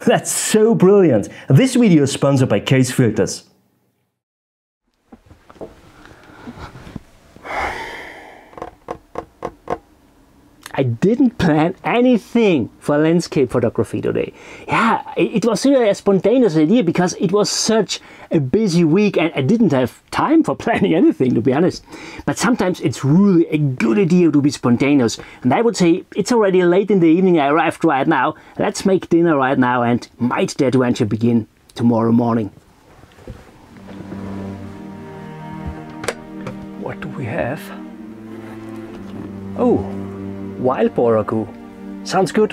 That's so brilliant! This video is sponsored by Case Filters. I didn't plan anything for landscape photography today. Yeah, it was really a spontaneous idea because it was such a busy week and I didn't have time for planning anything, to be honest. But sometimes it's really a good idea to be spontaneous. And I would say it's already late in the evening, I arrived right now. Let's make dinner right now and might the adventure begin tomorrow morning. What do we have? Oh! Wild boar ragu. Sounds good.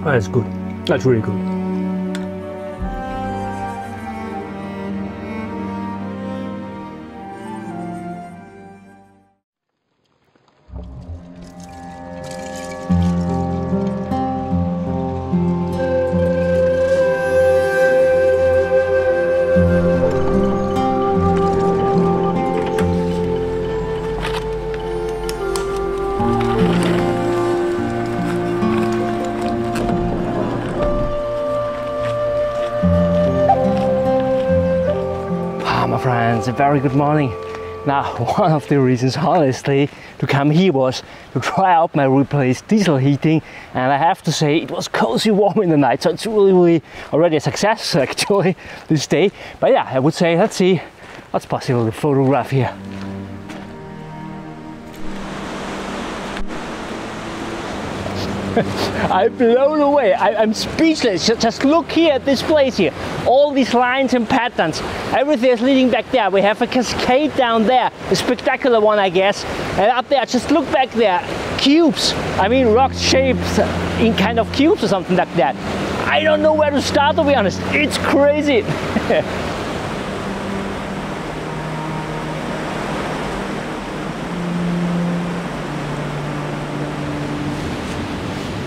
That's good. That's really good. Friends, a very good morning. Now, one of the reasons honestly to come here was to try out my replaced diesel heating, and I have to say it was cozy warm in the night, so it's really already a success actually this day. But yeah, I would say let's see what's possible to photograph here. I'm blown away. I'm speechless. Just look here at this place here. All these lines and patterns. Everything is leading back there. We have a cascade down there. A spectacular one, I guess. And up there, just look back there. Cubes. I mean, rock shapes in kind of cubes or something like that. I don't know where to start, to be honest. It's crazy.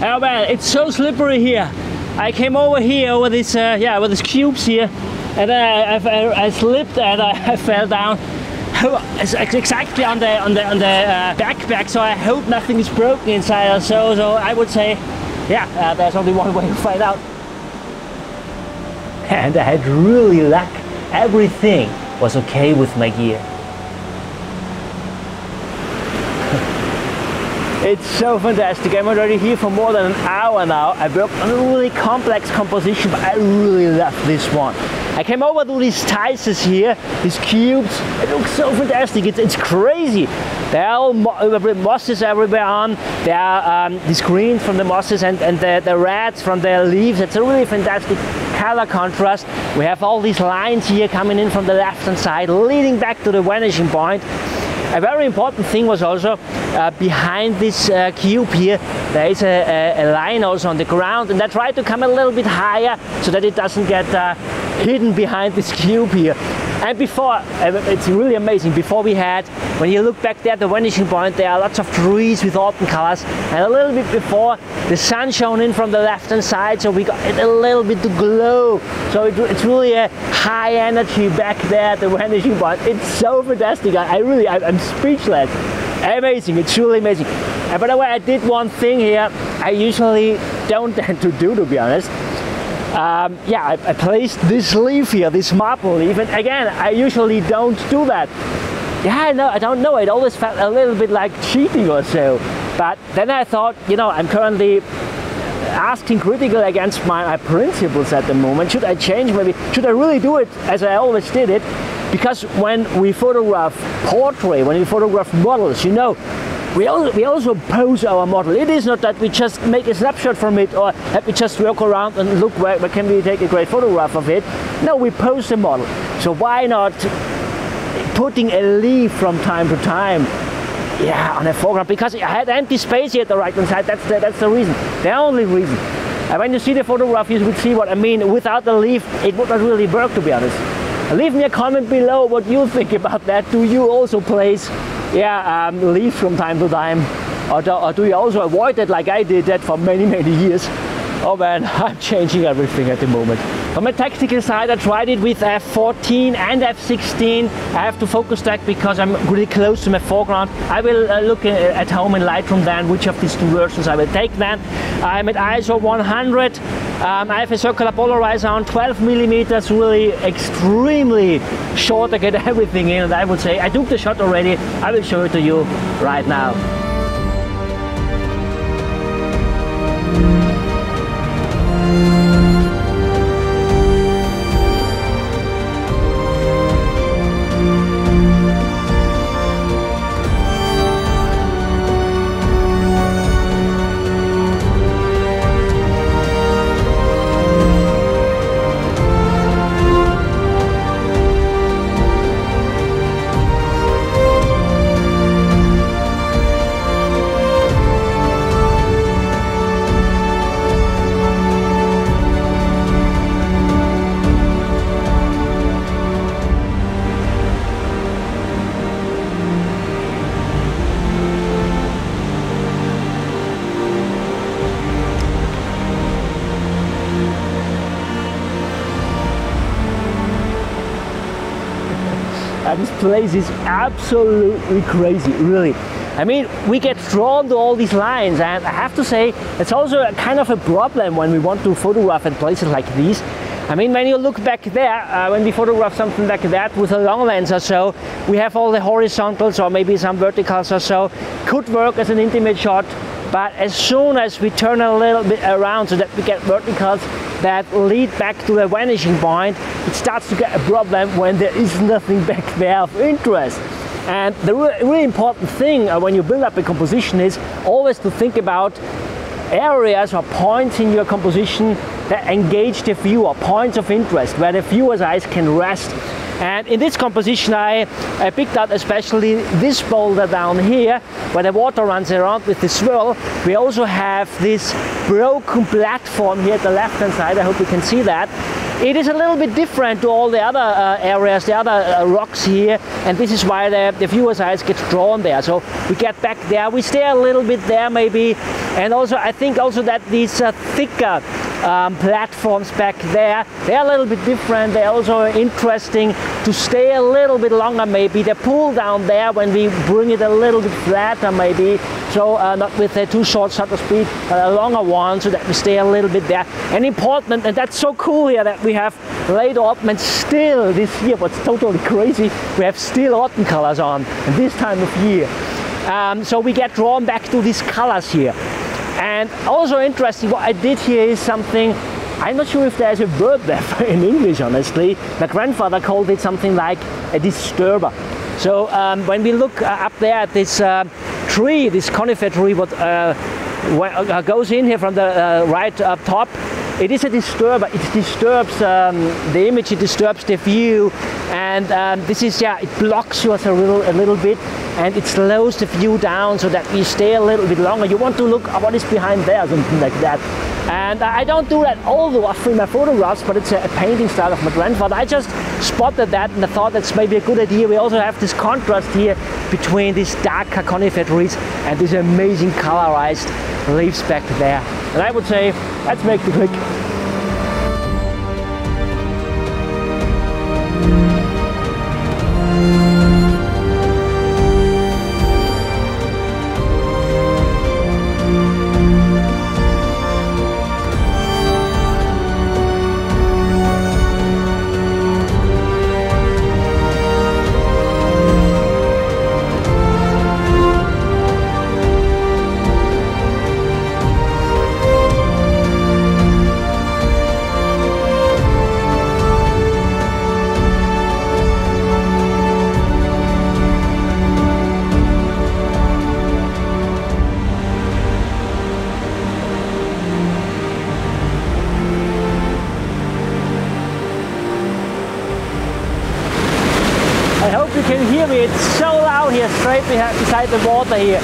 Oh man, it's so slippery here. I came over here over this, with these cubes here, and then I slipped and I fell down. Exactly on the backpack. So I hope nothing is broken inside or so. So I would say, yeah, there's only one way to find out. And I had really luck. Everything was okay with my gear. It's so fantastic. I'm already here for more than an hour now. I worked on a really complex composition, but I really love this one. I came over to these tiles here, these cubes. It looks so fantastic. It's crazy. There are all mosses everywhere on. There are these greens from the mosses and the reds from the leaves. It's a really fantastic color contrast. We have all these lines here coming in from the left-hand side, leading back to the vanishing point. A very important thing was also behind this cube here, there is a line also on the ground, and I tried to come a little bit higher so that it doesn't get hidden behind this cube here. And before, it's really amazing, before we had, when you look back there at the vanishing point, there are lots of trees with autumn colors, and a little bit before, the sun shone in from the left hand side, so we got it a little bit to glow. So it's really a high energy back there at the vanishing point. It's so fantastic. I'm speechless. Amazing, it's really amazing. And by the way, I did one thing here I usually don't tend to do, to be honest. I placed this leaf here, this maple leaf, and again, I usually don't do that. Yeah, no, I don't know, it always felt a little bit like cheating or so. But then I thought, you know, I'm currently asking critical against my principles at the moment. Should I change maybe? Should I really do it as I always did it? Because when we photograph portrait, when we photograph models, you know, we also pose our model. It is not that we just make a snapshot from it or that we just walk around and look where can we take a great photograph of it. No, we pose the model. So why not putting a leaf from time to time, on a foreground? Because I had empty space here at the right hand side. That's the reason, the only reason. And when you see the photograph, you would see what I mean. Without the leaf, it would not really work, to be honest. Leave me a comment below what you think about that. Do you also place leaves from time to time? Or do you also avoid it like I did that for many years? Oh man, I'm changing everything at the moment. From a tactical side, I tried it with f14 and f16. I have to focus stack because I'm really close to my foreground. I will look at home in Lightroom then which of these two versions I will take then. I'm at ISO 100. I have a circular polarizer on 12 millimeters, really extremely short to get everything in, and I would say I took the shot already. I will show it to you right now. This place is absolutely crazy, really. I mean, we get drawn to all these lines, and I have to say, it's also a kind of a problem when we want to photograph in places like these. I mean, when you look back there, when we photograph something like that with a long lens or so, we have all the horizontals or maybe some verticals or so. Could work as an intimate shot, but as soon as we turn a little bit around so that we get verticals that lead back to the vanishing point, it starts to get a problem when there is nothing back there of interest. And the really important thing when you build up a composition is always to think about areas or points in your composition that engage the viewer, points of interest where the viewer's eyes can rest. And in this composition I picked out especially this boulder down here where the water runs around with the swirl. We also have this broken platform here at the left hand side. I hope you can see that. It is a little bit different to all the other areas, the other rocks here, and this is why the viewer's eyes get drawn there. So we get back there, we stay a little bit there maybe, and also I think also that these thicker platforms back there, they're a little bit different. They're also interesting to stay a little bit longer maybe. The pull down there when we bring it a little bit flatter maybe, so not with a too short shutter speed, but a longer one so that we stay a little bit there. And important, and that's so cool here that we have late autumn and still this year, what's totally crazy, we have still autumn colors on at this time of year. So we get drawn back to these colors here. And also interesting, what I did here is something, I'm not sure if there's a word there in English honestly. My grandfather called it something like a disturber. So when we look up there at this tree, this conifer tree, what goes in here from the right up top, it is a disturber. It disturbs the image, it disturbs the view, and this is, it blocks us a little bit, and it slows the view down so that we stay a little bit longer. You want to look at what is behind there, something like that. And I don't do that all the often in my photographs, but it's a painting style of my grandfather. I just spotted that and I thought that's maybe a good idea. We also have this contrast here between these darker conifer trees and these amazing colorized leaves back there. And I would say, let's make the click. I hope you can hear me. It's so loud here, straight beside the water here.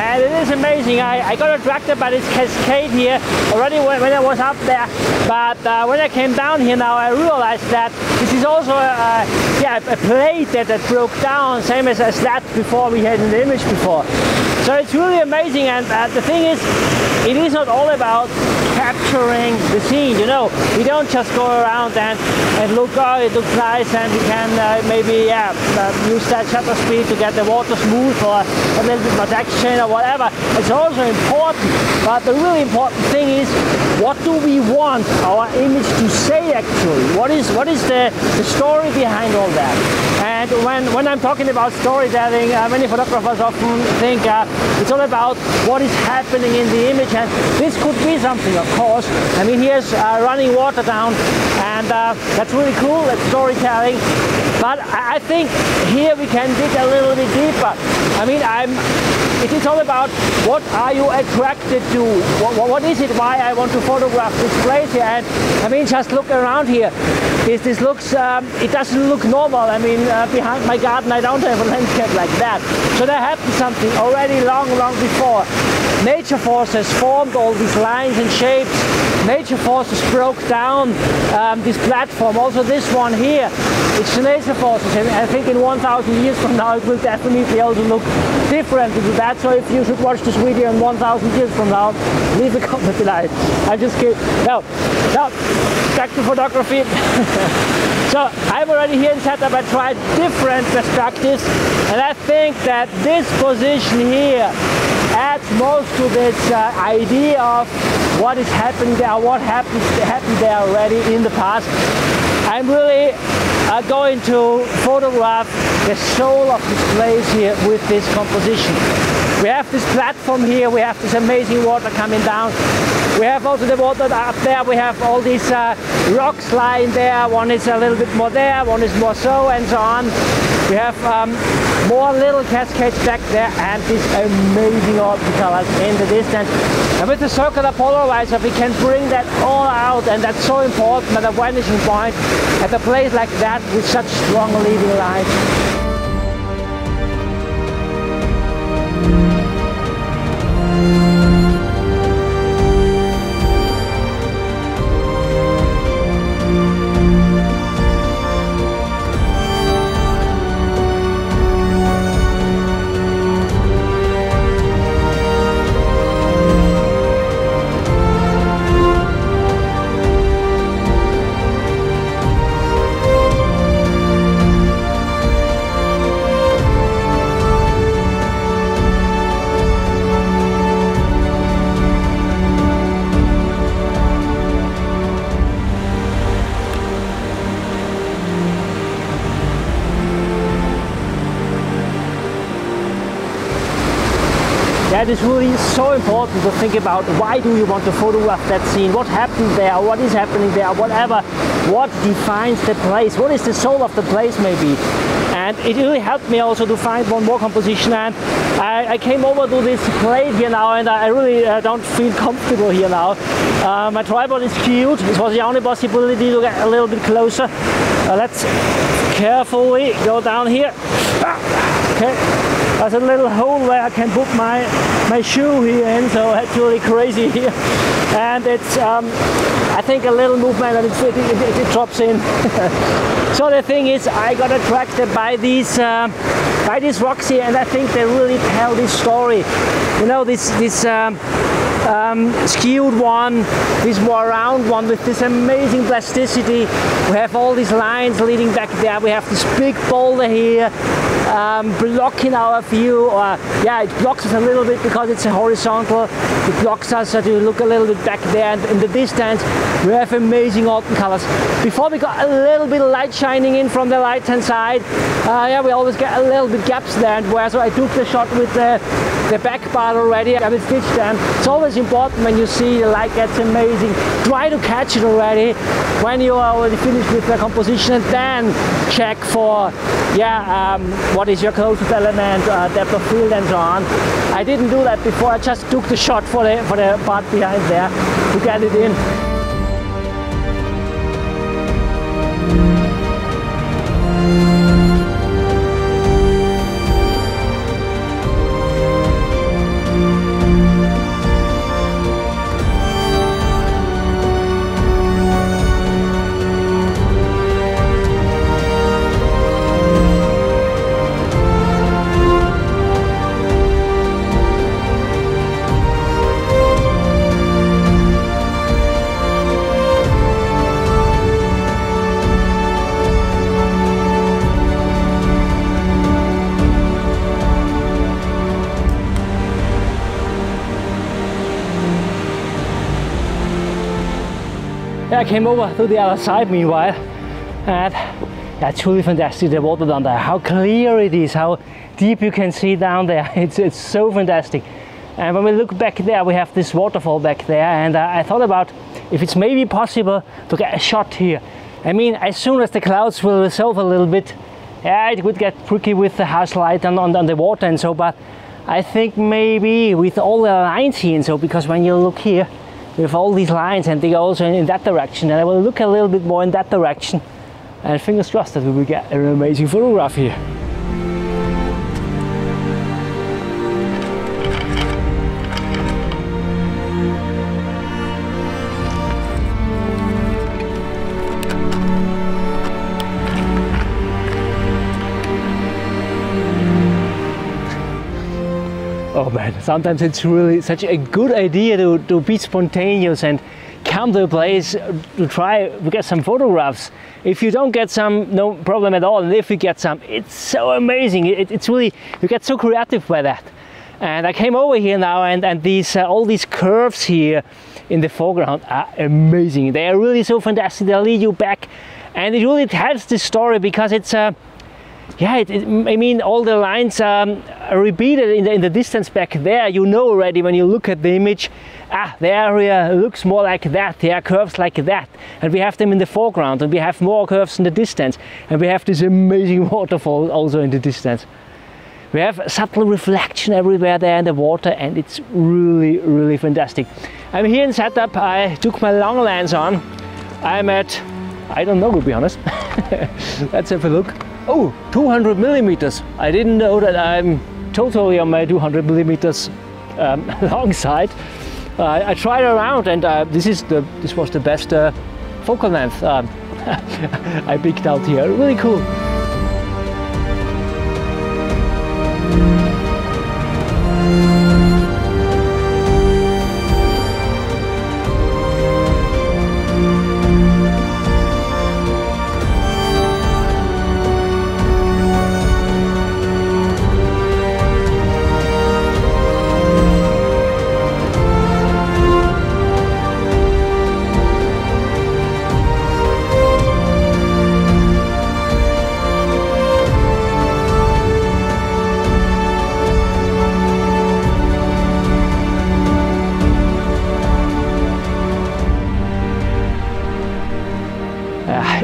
And and it is amazing. I got attracted by this cascade here already when I was up there, but when I came down here now, I realized that this is also a plate that broke down, same as that before we had in the image before. So it's really amazing, and the thing is, it is not all about capturing the scene, you know. We don't just go around and look, oh, it looks nice, and we can maybe use that shutter speed to get the water smooth or a little bit more texture or whatever. It's also important, but the really important thing is, what do we want our image to say actually? What is the story behind all that? And when I'm talking about storytelling, many photographers often think it's all about what is happening in the image, and this could be something, of course. I mean, here's running water down, and that's really cool, that's storytelling. But I think here we can dig a little bit deeper. I mean, it is all about what are you attracted to? What is it why I want to photograph this place here? And I mean, just look around here. This looks, it doesn't look normal. I mean, behind my garden I don't have a landscape like that. So there happened something already long before. Nature forces formed all these lines and shapes. Nature forces broke down this platform. Also this one here, it's nature forces. And I think in 1,000 years from now it will definitely also look different to that. So if you should watch this video in 1,000 years from now, leave a comment below. I'm just kidding. Now, back to photography. So I'm already here in setup. I tried different perspectives, and I think that this position here adds most to this idea of what is happening there, what happened there already in the past. I'm really going to photograph the soul of this place here with this composition. We have this platform here, we have this amazing water coming down. We have also the water up there, we have all these rocks lying there. One is a little bit more there, one is more so, and so on. We have more little cascades back there, and these amazing autumn colors in the distance. And with the circular polarizer, we can bring that all out, and that's so important at a vanishing point at a place like that with such strong leading lines. That is really so important to think about. Why do you want to photograph that scene? What happened there? What is happening there? Whatever. What defines the place? What is the soul of the place maybe? And it really helped me also to find one more composition. And I came over to this plate here now, and I really don't feel comfortable here now. My tripod is cute. This was the only possibility to get a little bit closer. Let's carefully go down here. Okay. There's a little hole where I can put my shoe here in, so it's really crazy here. And it's, I think, a little movement and it drops in. So the thing is, I got attracted by these rocks here, and I think they really tell this story. You know, this skewed one, this more round one with this amazing plasticity. We have all these lines leading back there. We have this big boulder here blocking our view, or yeah, it blocks us a little bit because it's a horizontal. It blocks us so to look a little bit back there, and in the distance we have amazing autumn colors. Before we got a little bit of light shining in from the right hand side. Yeah, we always get a little bit gaps there, and where so I took the shot with the back part already. I will stitch them. It's always important when you see the light gets amazing. Try to catch it already when you are already finished with the composition, and then check for what is your closest element, depth of field, and so on. I didn't do that before. I just took the shot for the part behind there to get it in. I came over to the other side meanwhile, and that's really fantastic, the water down there. How clear it is, how deep you can see down there. It's so fantastic. And when we look back there, we have this waterfall back there, and I thought about if it's maybe possible to get a shot here. I mean, as soon as the clouds will resolve a little bit, yeah, it would get tricky with the house light on the water and so, but I think maybe with all the lines here and so, because when you look here, we have all these lines and they go also in that direction, and I will look a little bit more in that direction, and fingers crossed that we will get an amazing photograph here. Oh man, sometimes it's really such a good idea to be spontaneous and come to a place to try to get some photographs. If you don't get some, no problem at all, and if you get some, it's so amazing. It's really, you get so creative by that. And I came over here now, and these all these curves here in the foreground are amazing. They are really so fantastic. They'll lead you back, and it really tells the story because it's yeah, I mean, all the lines are repeated in the distance back there. You know already when you look at the image, the area looks more like that, there are curves like that. And we have them in the foreground, and we have more curves in the distance. And we have this amazing waterfall also in the distance. We have subtle reflection everywhere there in the water, and it's really, really fantastic. I'm here in setup. I took my long lens on. I'm at, I don't know, to be honest. Let's have a look. Oh, 200 millimeters. I didn't know that I'm totally on my 200 millimeters long side. I tried around, and this was the best focal length I picked out here. Really cool.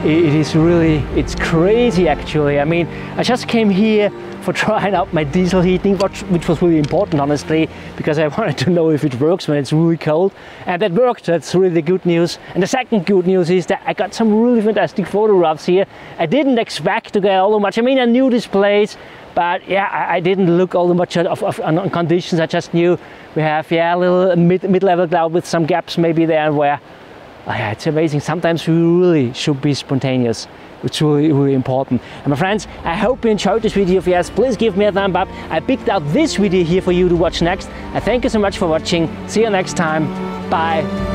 It is really, it's crazy actually. I mean, I just came here for trying out my diesel heating, which was really important honestly, because I wanted to know if it works when it's really cold. And that worked, that's really the good news. And the second good news is that I got some really fantastic photographs here. I didn't expect to get all that much. I mean, I knew this place, but yeah, I didn't look all that much on conditions. I just knew we have, yeah, a little mid-level cloud with some gaps maybe there and where. Oh yeah, it's amazing. Sometimes we really should be spontaneous. It's really, really important. And my friends, I hope you enjoyed this video. If yes, please give me a thumb up. I picked out this video here for you to watch next. I thank you so much for watching. See you next time. Bye.